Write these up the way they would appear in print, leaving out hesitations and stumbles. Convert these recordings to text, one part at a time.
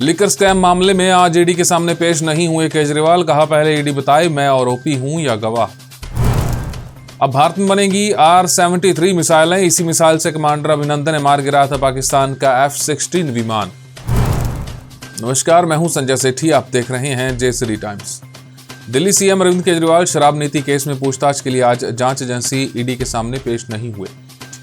Liquor scam मामले में आज ईडी के सामने पेश नहीं हुए केजरीवाल। कहा, पहले ईडी बताए मैं आरोपी हूं या गवाह। अब भारत में बनेगी R-73 मिसाइलें। इसी मिसाइल से कमांडर अभिनंदन ने मार गिराया था पाकिस्तान का F-16 विमान। नमस्कार, मैं हूं संजय सेठी। आप देख रहे हैं JCD times. Delhi CM Arvind Kejriwal शराब नीति केस में पूछताछ के लिए आज जांच एजेंसी ईडी के सामने पेश नहीं हुए।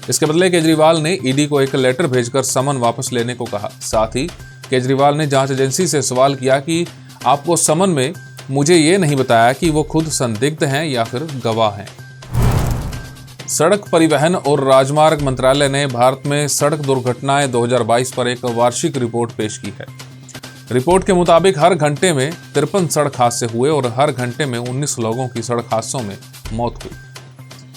इसके बदले केजरीवाल ने ईडी को एक लेटर भेजकर समन वापस लेने को कहा। साथ ही केजरीवाल ने जांच एजेंसी से सवाल किया कि आपको समन में मुझे ये नहीं बताया कि वो खुद संदिग्ध हैं या फिर गवाह हैं। सड़क परिवहन और राजमार्ग मंत्रालय ने भारत में सड़क दुर्घटनाएं 2022 पर एक वार्षिक रिपोर्ट पेश की है। रिपोर्ट के मुताबिक हर घंटे में 53 सड़क हादसे हुए और हर घंटे में 19 लोगों की सड़क हादसों में मौत हुई।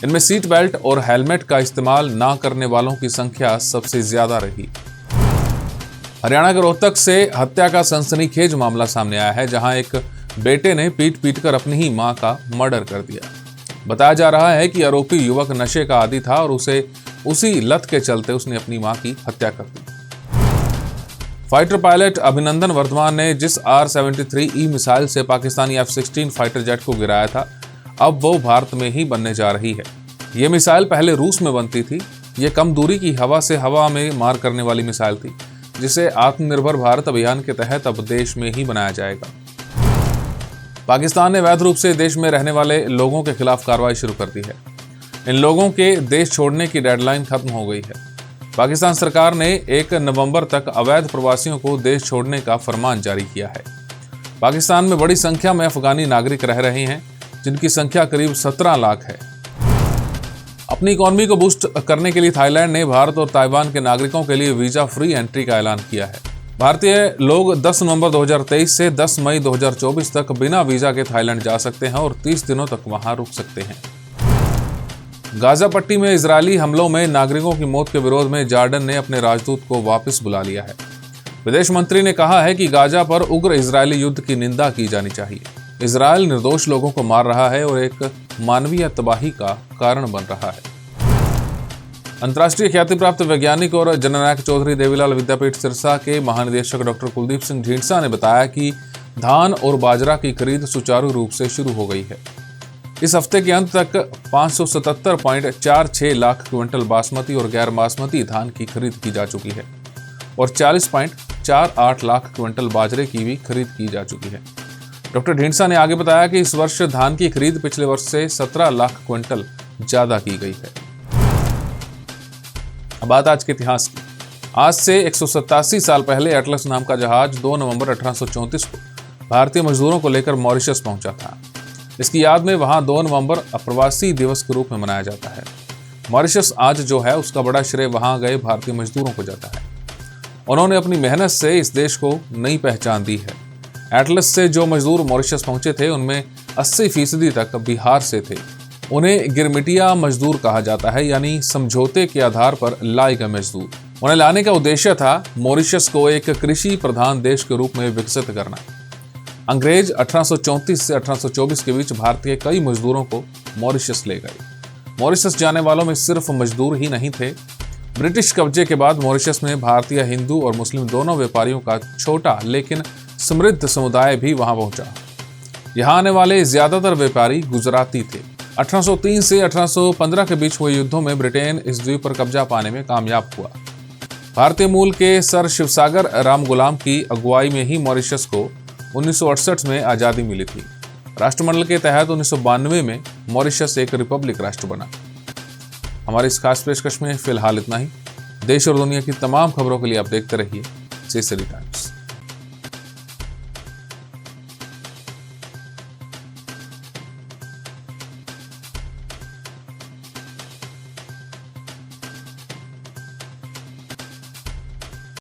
इनमें सीट बेल्ट और हेलमेट का इस्तेमाल न करने वालों की संख्या सबसे ज्यादा रही। हरियाणा के रोहतक से हत्या का सनसनीखेज मामला सामने आया है, जहां एक बेटे ने पीट कर अपनी ही मां का मर्डर कर दिया। बताया जा रहा है कि आरोपी युवक नशे का आदी था और उसी लत के चलते उसने अपनी मां की हत्या कर दी। फाइटर पायलट अभिनंदन वर्धमान ने जिस R-73 मिसाइल से पाकिस्तानी F-16 फाइटर जेट को गिराया था, अब वो भारत में ही बनने जा रही है। ये मिसाइल पहले रूस में बनती थी। ये कम दूरी की हवा से हवा में मार करने वाली मिसाइल थी, जिसे आत्मनिर्भर भारत अभियान के तहत अब देश में ही बनाया जाएगा। पाकिस्तान ने अवैध रूप से देश में रहने वाले लोगों के खिलाफ कार्रवाई शुरू कर दी है। इन लोगों के देश छोड़ने की डेडलाइन खत्म हो गई है। पाकिस्तान सरकार ने 1 नवंबर तक अवैध प्रवासियों को देश छोड़ने का फरमान जारी किया है। पाकिस्तान में बड़ी संख्या में अफगानी नागरिक रह रहे हैं, जिनकी संख्या करीब 17 लाख है। अपनी इकोनॉमी को बूस्ट करने के लिए थाईलैंड ने भारत और ताइवान के नागरिकों के लिए वीजा फ्री एंट्री का ऐलान किया है। भारतीय लोग 10 नवंबर 2023 से 10 मई 2024 तक बिना वीजा के थाईलैंड जा सकते हैं और 30 दिनों तक वहां रुक सकते हैं। गाजा पट्टी में इजरायली हमलों में नागरिकों की मौत के विरोध में जॉर्डन ने अपने राजदूत को वापस बुला लिया है। विदेश मंत्री ने कहा है कि गाजा पर उग्र इजरायली युद्ध की निंदा की जानी चाहिए। इजरायल निर्दोष लोगों को मार रहा है और एक मानवीय तबाही का कारण बन रहा है। अंतर्राष्ट्रीय ख्याति प्राप्त वैज्ञानिक और जननायक चौधरी देवीलाल विद्यापीठ सिरसा के महानिदेशक डॉक्टर कुलदीप सिंह ढींढसा ने बताया कि धान और बाजरा की खरीद सुचारू रूप से शुरू हो गई है। इस हफ्ते के अंत तक 577.46 लाख क्विंटल बासमती और गैर बासमती धान की खरीद की जा चुकी है और 40.48 लाख क्विंटल बाजरे की भी खरीद की जा चुकी है। डॉक्टर ढींढसा ने आगे बताया कि इस वर्ष धान की खरीद पिछले वर्ष से 17 लाख क्विंटल ज्यादा की गई है। अब बात आज के इतिहास की। आज से 187 साल पहले एटलस नाम का जहाज 2 नवंबर 1834 को भारतीय मजदूरों को लेकर मॉरिशस पहुंचा था। इसकी याद में वहां 2 नवंबर अप्रवासी दिवस के रूप में मनाया जाता है। मॉरिशस आज जो है, उसका बड़ा श्रेय वहां गए भारतीय मजदूरों को जाता है। उन्होंने अपनी मेहनत से इस देश को नई पहचान दी है। एटलस से जो मजदूर मॉरिशस पहुंचे थे, उनमें 80% तक बिहार से थे। उन्हें गिरमिटिया मजदूर कहा जाता है, यानी समझौते के आधार पर लाए गए मजदूर। उन्हें लाने का उद्देश्य था मॉरिशस को एक कृषि प्रधान देश के रूप में विकसित करना। अंग्रेज 1834 से 1824 के बीच भारतीय कई मजदूरों को मॉरिशस ले गए। मॉरिशस जाने वालों में सिर्फ मजदूर ही नहीं थे। ब्रिटिश कब्जे के बाद मॉरिशस में भारतीय हिंदू और मुस्लिम दोनों व्यापारियों का छोटा लेकिन समृद्ध समुदाय भी वहां पहुंचा। यहां आने वाले ज्यादातर व्यापारी गुजराती थे। 1803 से 1815 के बीच हुए युद्धों में ब्रिटेन इस द्वीप पर कब्जा पाने में कामयाब हुआ। भारतीय मूल के सर शिवसागर राम गुलाम की अगुवाई में ही मॉरिशस को 1968 में आज़ादी मिली थी। राष्ट्रमंडल के तहत 1992 में मॉरिशस एक रिपब्लिक राष्ट्र बना। हमारी इस खास पेशकश में फिलहाल इतना ही। देश और दुनिया की तमाम खबरों के लिए आप देखते रहिए जेसीडी टाइम्स।